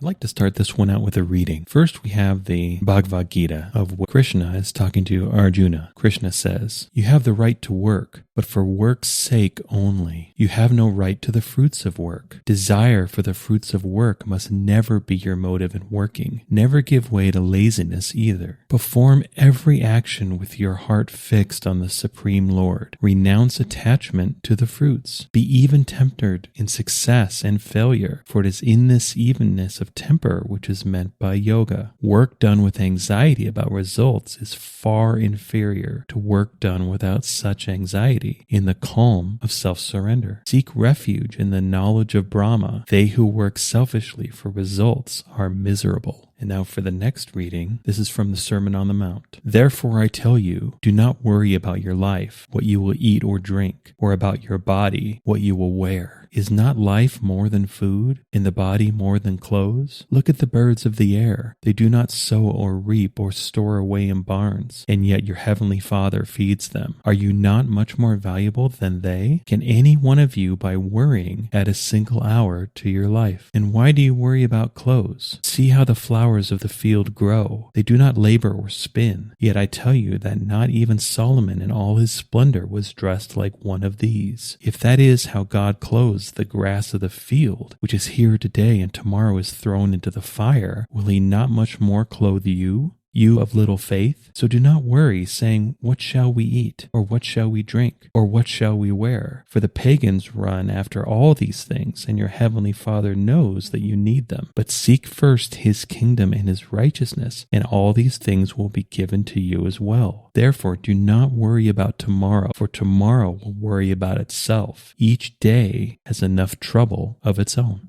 I'd like to start this one out with a reading. First, we have the Bhagavad Gita of what Krishna is talking to Arjuna. Krishna says, "You have the right to work, but for work's sake only. You have no right to the fruits of work. Desire for the fruits of work must never be your motive in working. Never give way to laziness either. Perform every action with your heart fixed on the Supreme Lord. Renounce attachment to the fruits. Be even tempered in success and failure, for it is in this evenness of temper which is meant by yoga. Work done with anxiety about results is far inferior to work done without such anxiety in the calm of self-surrender. Seek refuge in the knowledge of Brahma. They who work selfishly for results are miserable." And now for the next reading, this is from the Sermon on the Mount. "Therefore I tell you, do not worry about your life, what you will eat or drink, or about your body, what you will wear. Is not life more than food, and the body more than clothes? Look at the birds of the air. They do not sow or reap or store away in barns, and yet your heavenly Father feeds them. Are you not much more valuable than they? Can any one of you, by worrying, add a single hour to your life? And why do you worry about clothes? See how the flowers of the field grow. They do not labor or spin. Yet I tell you that not even Solomon in all his splendor was dressed like one of these. If that is how God clothes the grass of the field, which is here today and tomorrow is thrown into the fire, will he not much more clothe you? You of little faith? So do not worry, saying, what shall we eat? Or what shall we drink? Or what shall we wear? For the pagans run after all these things, and your heavenly Father knows that you need them. But seek first his kingdom and his righteousness, and all these things will be given to you as well. Therefore, do not worry about tomorrow, for tomorrow will worry about itself. Each day has enough trouble of its own."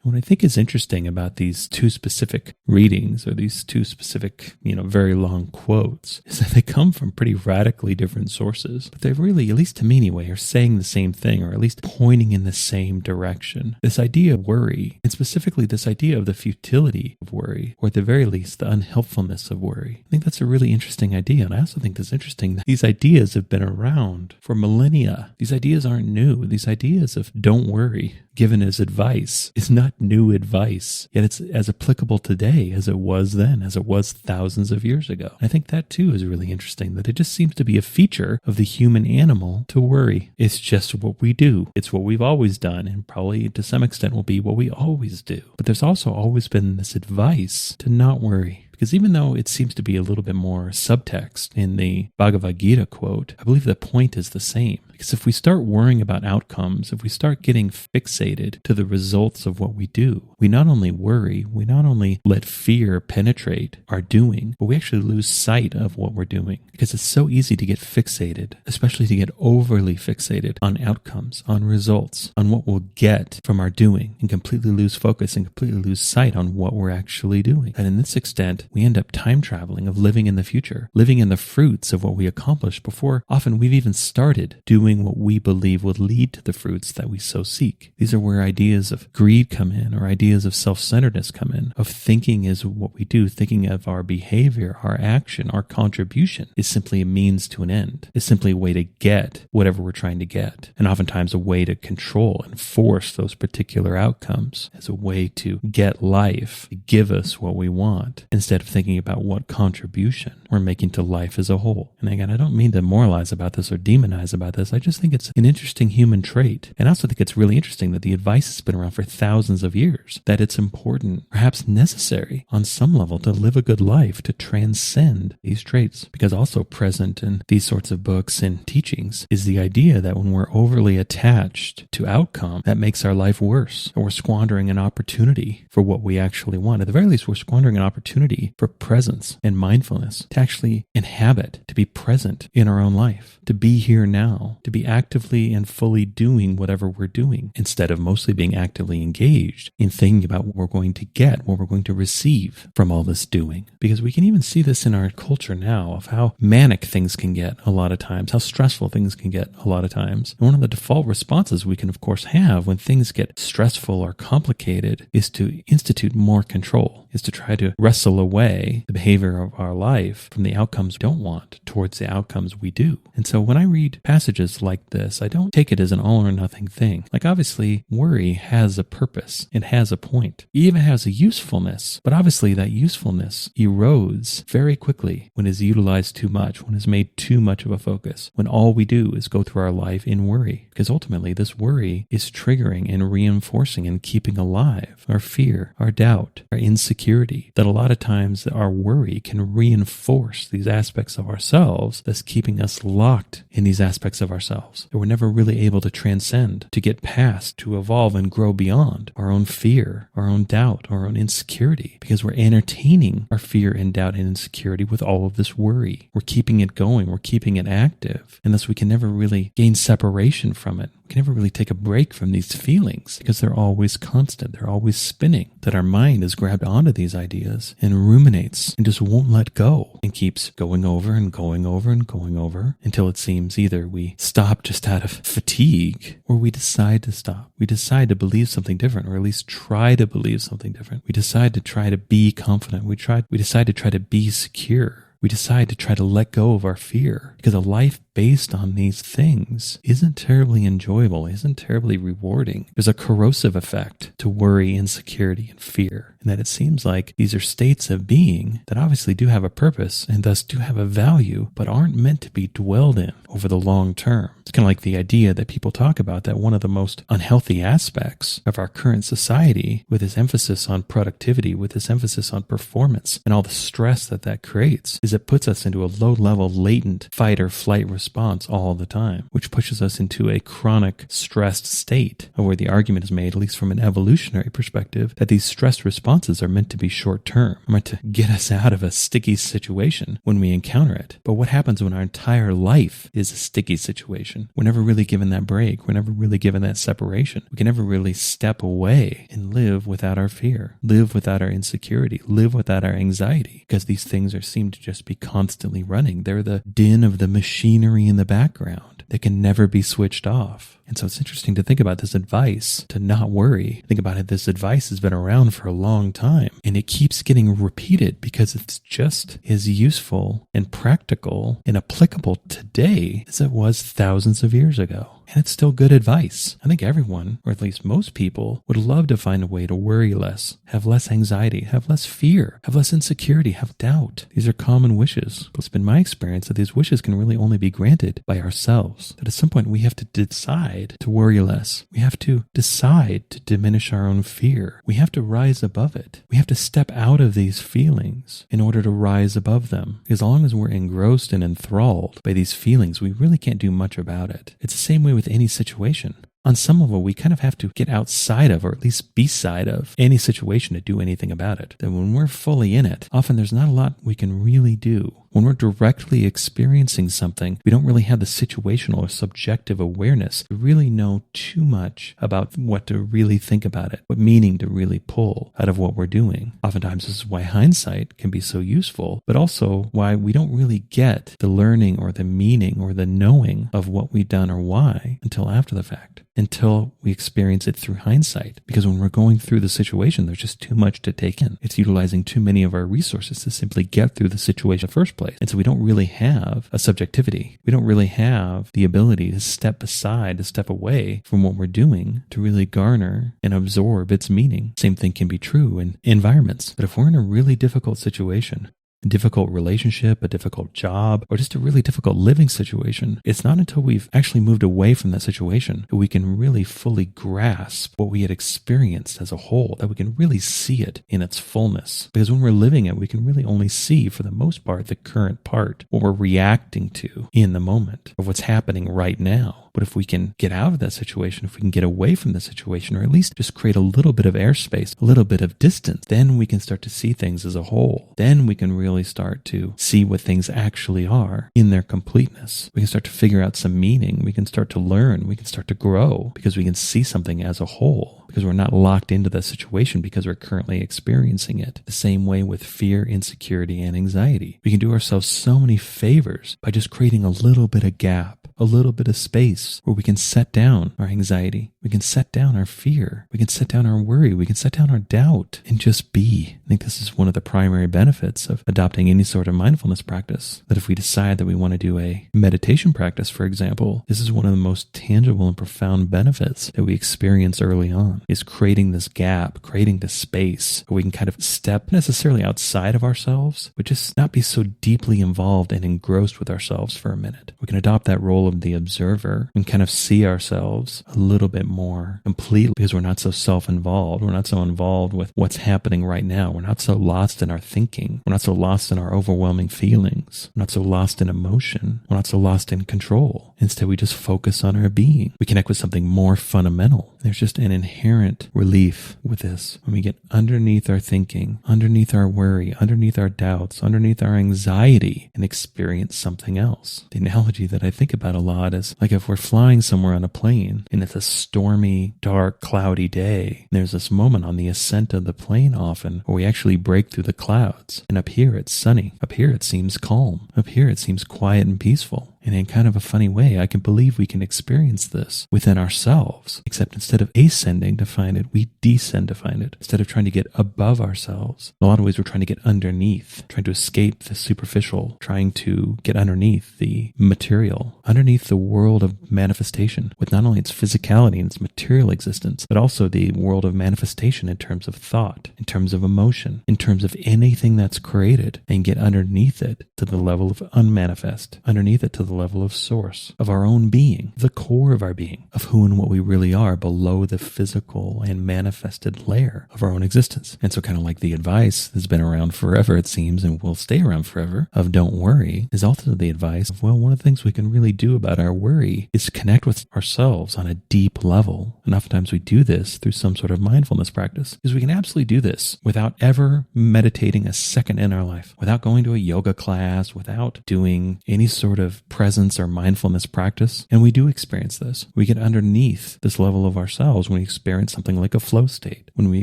What I think is interesting about these two specific readings, or these two specific, very long quotes, is that they come from pretty radically different sources. But they really, at least to me anyway, are saying the same thing, or at least pointing in the same direction. This idea of worry, and specifically this idea of the futility of worry, or at the very least, the unhelpfulness of worry. I think that's a really interesting idea. And I also think it's interesting that these ideas have been around for millennia. These ideas aren't new. These ideas of don't worry, given as advice, is not new advice, yet it's as applicable today as it was then, as it was thousands of years ago. I think that too is really interesting, that it just seems to be a feature of the human animal to worry. It's just what we do. It's what we've always done, and probably to some extent will be what we always do. But there's also always been this advice to not worry. Because even though it seems to be a little bit more subtext in the Bhagavad Gita quote, I believe the point is the same. Because if we start worrying about outcomes, if we start getting fixated to the results of what we do, we not only worry, we not only let fear penetrate our doing, but we actually lose sight of what we're doing. Because it's so easy to get fixated, especially to get overly fixated on outcomes, on results, on what we'll get from our doing, and completely lose focus and completely lose sight on what we're actually doing. And in this extent, we end up time traveling, of living in the future, living in the fruits of what we accomplished before often we've even started doing what we believe will lead to the fruits that we so seek. These are where ideas of greed come in, or ideas of self-centeredness come in, of thinking is what we do, thinking of our behavior, our action, our contribution is simply a means to an end. It's simply a way to get whatever we're trying to get, and oftentimes a way to control and force those particular outcomes as a way to get life to give us what we want, instead of thinking about what contribution we're making to life as a whole. And again, I don't mean to moralize about this or demonize about this. I just think it's an interesting human trait. And I also think it's really interesting that the advice has been around for thousands of years, that it's important, perhaps necessary on some level, to live a good life, to transcend these traits. Because also present in these sorts of books and teachings is the idea that when we're overly attached to outcome, that makes our life worse, and we're squandering an opportunity for what we actually want. At the very least, we're squandering an opportunity for presence and mindfulness, to actually inhabit, to be present in our own life, to be here now, to be actively and fully doing whatever we're doing, instead of mostly being actively engaged in thinking about what we're going to get, what we're going to receive from all this doing. Because we can even see this in our culture now, of how manic things can get a lot of times, how stressful things can get a lot of times. And one of the default responses we can of course have when things get stressful or complicated is to institute more control, is to try to wrestle away the behavior of our life from the outcomes we don't want towards the outcomes we do. And so when I read passages just like this. I don't take it as an all or nothing thing. Like obviously worry has a purpose. It has a point. It even has a usefulness, but obviously that usefulness erodes very quickly when it's utilized too much, when it's made too much of a focus, when all we do is go through our life in worry. Because ultimately this worry is triggering and reinforcing and keeping alive our fear, our doubt, our insecurity, that a lot of times our worry can reinforce these aspects of ourselves that's keeping us locked in these aspects of ourselves that we're never really able to transcend, to get past, to evolve and grow beyond our own fear, our own doubt, our own insecurity, because we're entertaining our fear and doubt and insecurity with all of this worry. We're keeping it going. We're keeping it active. And thus we can never really gain separation from it. We can never really take a break from these feelings because they're always constant. They're always spinning. That our mind has grabbed onto these ideas and ruminates and just won't let go and keeps going over and going over and going over until it seems either we stop just out of fatigue or we decide to stop. We decide to believe something different, or at least try to believe something different. We decide to try to be confident. We decide to try to be secure. We decide to try to let go of our fear, because a life based on these things isn't terribly enjoyable, isn't terribly rewarding. There's a corrosive effect to worry, insecurity, and fear, and that it seems like these are states of being that obviously do have a purpose and thus do have a value, but aren't meant to be dwelled in over the long term. It's kind of like the idea that people talk about that one of the most unhealthy aspects of our current society, with this emphasis on productivity, with this emphasis on performance, and all the stress that creates, is it puts us into a low-level, latent fight or flight response all the time, which pushes us into a chronic stressed state, where the argument is made, at least from an evolutionary perspective, that these stress responses are meant to be short-term, meant to get us out of a sticky situation when we encounter it. But what happens when our entire life is a sticky situation? We're never really given that break. We're never really given that separation. We can never really step away and live without our fear, live without our insecurity, live without our anxiety, because these things seem to just be constantly running. They're the din of the machinery in the background that can never be switched off. And so it's interesting to think about this advice to not worry. Think about it. This advice has been around for a long time, and it keeps getting repeated because it's just as useful and practical and applicable today as it was thousands of years ago. And it's still good advice. I think everyone, or at least most people, would love to find a way to worry less, have less anxiety, have less fear, have less insecurity, have doubt. These are common wishes. But it's been my experience that these wishes can really only be granted by ourselves. That at some point we have to decide to worry less. We have to decide to diminish our own fear. We have to rise above it. We have to step out of these feelings in order to rise above them. As long as we're engrossed and enthralled by these feelings, we really can't do much about it. It's the same way with any situation. On some level, we kind of have to get outside of, or at least beside of, any situation to do anything about it. That when we're fully in it, often there's not a lot we can really do. When we're directly experiencing something, we don't really have the situational or subjective awareness to really know too much about what to really think about it, what meaning to really pull out of what we're doing. Oftentimes, this is why hindsight can be so useful, but also why we don't really get the learning or the meaning or the knowing of what we've done or why until after the fact, until we experience it through hindsight. Because when we're going through the situation, there's just too much to take in. It's utilizing too many of our resources to simply get through the situation in the first place. And so we don't really have a subjectivity. We don't really have the ability to step aside, to step away from what we're doing to really garner and absorb its meaning. Same thing can be true in environments. But if we're in a really difficult situation, a difficult relationship, a difficult job, or just a really difficult living situation, it's not until we've actually moved away from that situation that we can really fully grasp what we had experienced as a whole, that we can really see it in its fullness. Because when we're living it, we can really only see, for the most part, the current part, what we're reacting to in the moment of what's happening right now. But if we can get out of that situation, if we can get away from the situation, or at least just create a little bit of airspace, a little bit of distance, then we can start to see things as a whole. Then we can really start to see what things actually are in their completeness. We can start to figure out some meaning. We can start to learn. We can start to grow because we can see something as a whole, because we're not locked into the situation because we're currently experiencing it. The same way with fear, insecurity, and anxiety. We can do ourselves so many favors by just creating a little bit of gap, a little bit of space where we can set down our anxiety, We can set down our fear. We can set down our worry. We can set down our doubt and just be. I think this is one of the primary benefits of adopting any sort of mindfulness practice. That if we decide that we want to do a meditation practice, for example, this is one of the most tangible and profound benefits that we experience early on, is creating this gap, creating this space where we can kind of step necessarily outside of ourselves, but just not be so deeply involved and engrossed with ourselves for a minute. We can adopt that role of the observer and kind of see ourselves a little bit more completely, because we're not so self-involved. We're not so involved with what's happening right now. We're not so lost in our thinking. We're not so lost in our overwhelming feelings. We're not so lost in emotion. We're not so lost in control. Instead, we just focus on our being. We connect with something more fundamental. There's just an inherent relief with this when we get underneath our thinking, underneath our worry, underneath our doubts, underneath our anxiety, and experience something else. The analogy that I think about a lot is like if we're flying somewhere on a plane and it's a stormy, dark, cloudy day, and there's this moment on the ascent of the plane often where we actually break through the clouds, and up here it's sunny. Up here it seems calm. Up here it seems quiet and peaceful. And in kind of a funny way, I can believe we can experience this within ourselves, except instead of ascending to find it, we descend to find it. Instead of trying to get above ourselves, in a lot of ways we're trying to get underneath, trying to escape the superficial, trying to get underneath the material, underneath the world of manifestation, with not only its physicality and its material existence, but also the world of manifestation in terms of thought, in terms of emotion, in terms of anything that's created, and get underneath it to the level of unmanifest, underneath it to the level of source, of our own being, the core of our being, of who and what we really are below the physical and manifested layer of our own existence. And so kind of like the advice that's been around forever, it seems, and will stay around forever, of don't worry, is also the advice of, well, one of the things we can really do about our worry is connect with ourselves on a deep level. And oftentimes we do this through some sort of mindfulness practice, because we can absolutely do this without ever meditating a second in our life, without going to a yoga class, without doing any sort of presence or mindfulness practice. And we do experience this. We get underneath this level of ourselves when we experience something like a flow state, when we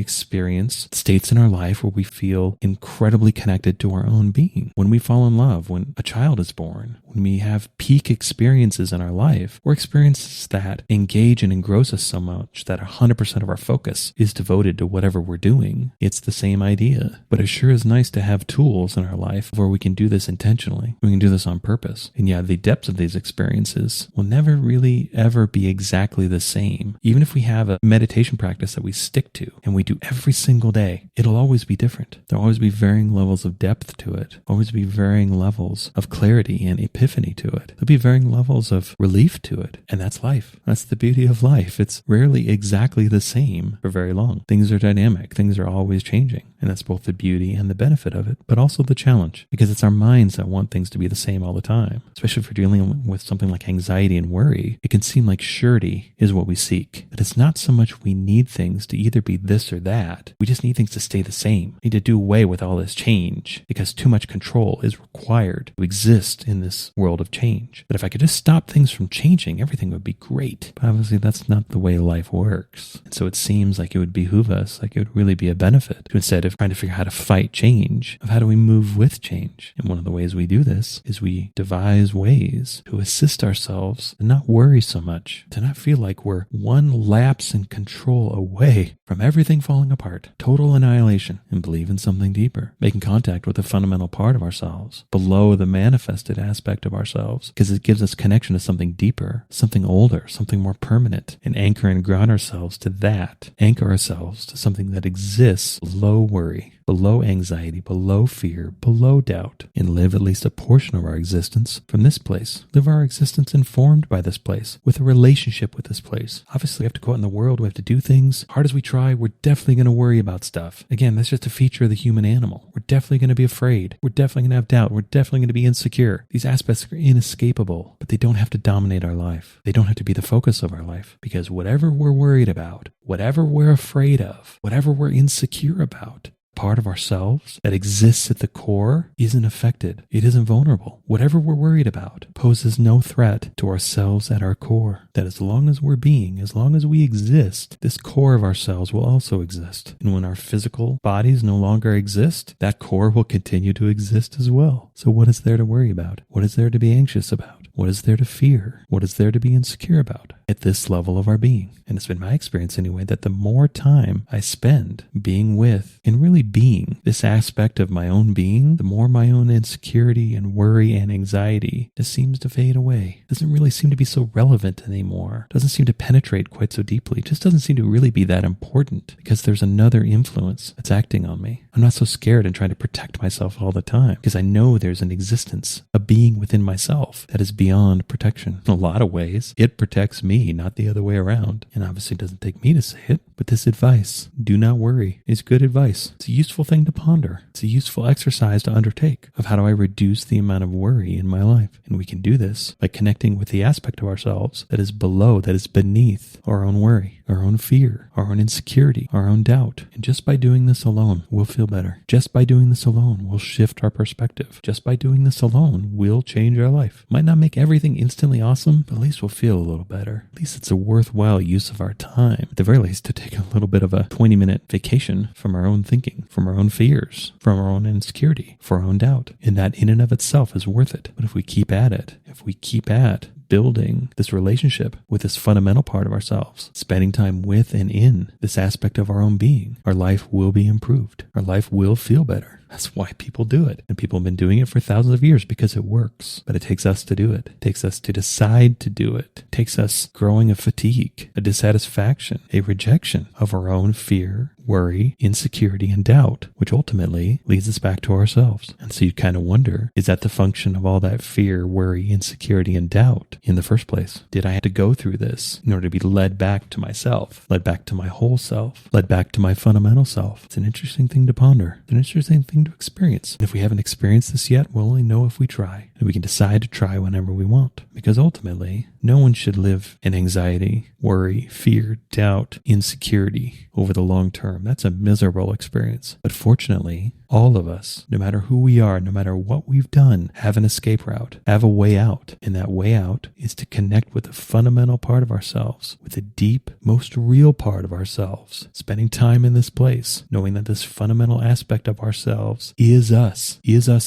experience states in our life where we feel incredibly connected to our own being, when we fall in love, when a child is born, when we have peak experiences in our life, or experiences that engage and engross us so much that 100% of our focus is devoted to whatever we're doing. It's the same idea. But it sure is nice to have tools in our life where we can do this intentionally. We can do this on purpose. And yeah, the depths of these experiences will never really ever be exactly the same. Even if we have a meditation practice that we stick to and we do every single day, it'll always be different. There'll always be varying levels of depth to it, always be varying levels of clarity and epiphany to it. There'll be varying levels of relief to it. And that's life. That's the beauty of life. It's rarely exactly the same for very long. Things are dynamic. Things are always changing. And that's both the beauty and the benefit of it, but also the challenge, because it's our minds that want things to be the same all the time. Especially if we're dealing with something like anxiety and worry, it can seem like surety is what we seek. But it's not so much we need things to either be this or that. We just need things to stay the same. We need to do away with all this change, because too much control is required to exist in this world of change. But if I could just stop things from changing, everything would be great. But obviously that's not the way life works. And so it seems like it would behoove us, like it would really be a benefit to, instead of trying to figure out how to fight change, of how do we move with change. And one of the ways we do this is we devise ways to assist ourselves to not worry so much, to not feel like we're one lapse in control away from everything falling apart, total annihilation, and believe in something deeper, making contact with the fundamental part of ourselves, below the manifested aspect of ourselves, because it gives us connection to something deeper, something older, something more permanent, and anchor and ground ourselves to that, anchor ourselves to something that exists below worry, below anxiety, below fear, below doubt, and live at least a portion of our existence from this place. Live our existence informed by this place, with a relationship with this place. Obviously, we have to go out in the world, we have to do things. Hard as we try, we're definitely going to worry about stuff. Again, that's just a feature of the human animal. We're definitely going to be afraid. We're definitely going to have doubt. We're definitely going to be insecure. These aspects are inescapable, but they don't have to dominate our life. They don't have to be the focus of our life, because whatever we're worried about, whatever we're afraid of, whatever we're insecure about, part of ourselves that exists at the core isn't affected. It isn't vulnerable. Whatever we're worried about poses no threat to ourselves at our core. That as long as we're being, as long as we exist, this core of ourselves will also exist. And when our physical bodies no longer exist, that core will continue to exist as well. So what is there to worry about? What is there to be anxious about? What is there to fear? What is there to be insecure about at this level of our being? And it's been my experience anyway that the more time I spend being with and really being this aspect of my own being, the more my own insecurity and worry and anxiety just seems to fade away. Doesn't really seem to be so relevant anymore. Doesn't seem to penetrate quite so deeply. It just doesn't seem to really be that important because there's another influence that's acting on me. I'm not so scared and trying to protect myself all the time because I know there's an existence, a being within myself that is beyond protection. In a lot of ways, it protects me, not the other way around. And obviously it doesn't take me to say it, but this advice, do not worry, is good advice. It's a useful thing to ponder. It's a useful exercise to undertake of how do I reduce the amount of worry in my life. And we can do this by connecting with the aspect of ourselves that is below, that is beneath our own worry, our own fear, our own insecurity, our own doubt. And just by doing this alone, we'll feel better. Just by doing this alone, we'll shift our perspective. Just by doing this alone, we'll change our life. Might not make everything instantly awesome, but at least we'll feel a little better. At least it's a worthwhile use of our time. At the very least, to take a little bit of a 20-minute vacation from our own thinking, from our own fears, from our own insecurity, for our own doubt. And that in and of itself is worth it. But if we keep at it, if we keep at building this relationship with this fundamental part of ourselves, spending time with and in this aspect of our own being, our life will be improved. Our life will feel better. That's why people do it. And people have been doing it for thousands of years because it works. But it takes us to do it. It takes us to decide to do it. It takes us growing a fatigue, a dissatisfaction, a rejection of our own fear, worry, insecurity, and doubt, which ultimately leads us back to ourselves. And so you kind of wonder, is that the function of all that fear, worry, insecurity, and doubt in the first place? Did I have to go through this in order to be led back to myself, led back to my whole self, led back to my fundamental self? It's an interesting thing to ponder. It's an interesting thing to experience. And if we haven't experienced this yet, we'll only know if we try. And we can decide to try whenever we want. Because ultimately, no one should live in anxiety, worry, fear, doubt, insecurity over the long term. That's a miserable experience. But fortunately, all of us, no matter who we are, no matter what we've done, have an escape route, have a way out. And that way out is to connect with the fundamental part of ourselves, with the deep, most real part of ourselves. Spending time in this place, knowing that this fundamental aspect of ourselves is us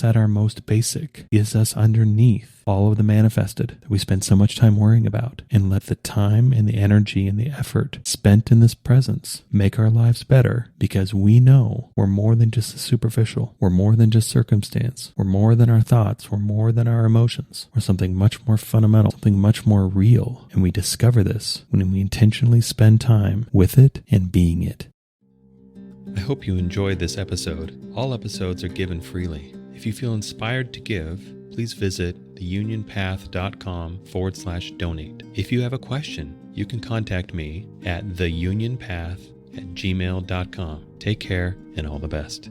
at our most basic, is us underneath all of the manifested that we spend so much time worrying about, and let the time and the energy and the effort spent in this presence make our lives better, because we know we're more than just the superficial. We're more than just circumstance. We're more than our thoughts. We're more than our emotions. We're something much more fundamental, something much more real. And we discover this when we intentionally spend time with it and being it. I hope you enjoyed this episode. All episodes are given freely. If you feel inspired to give, please visit theunionpath.com/donate. If you have a question, you can contact me at theunionpath@gmail.com. Take care and all the best.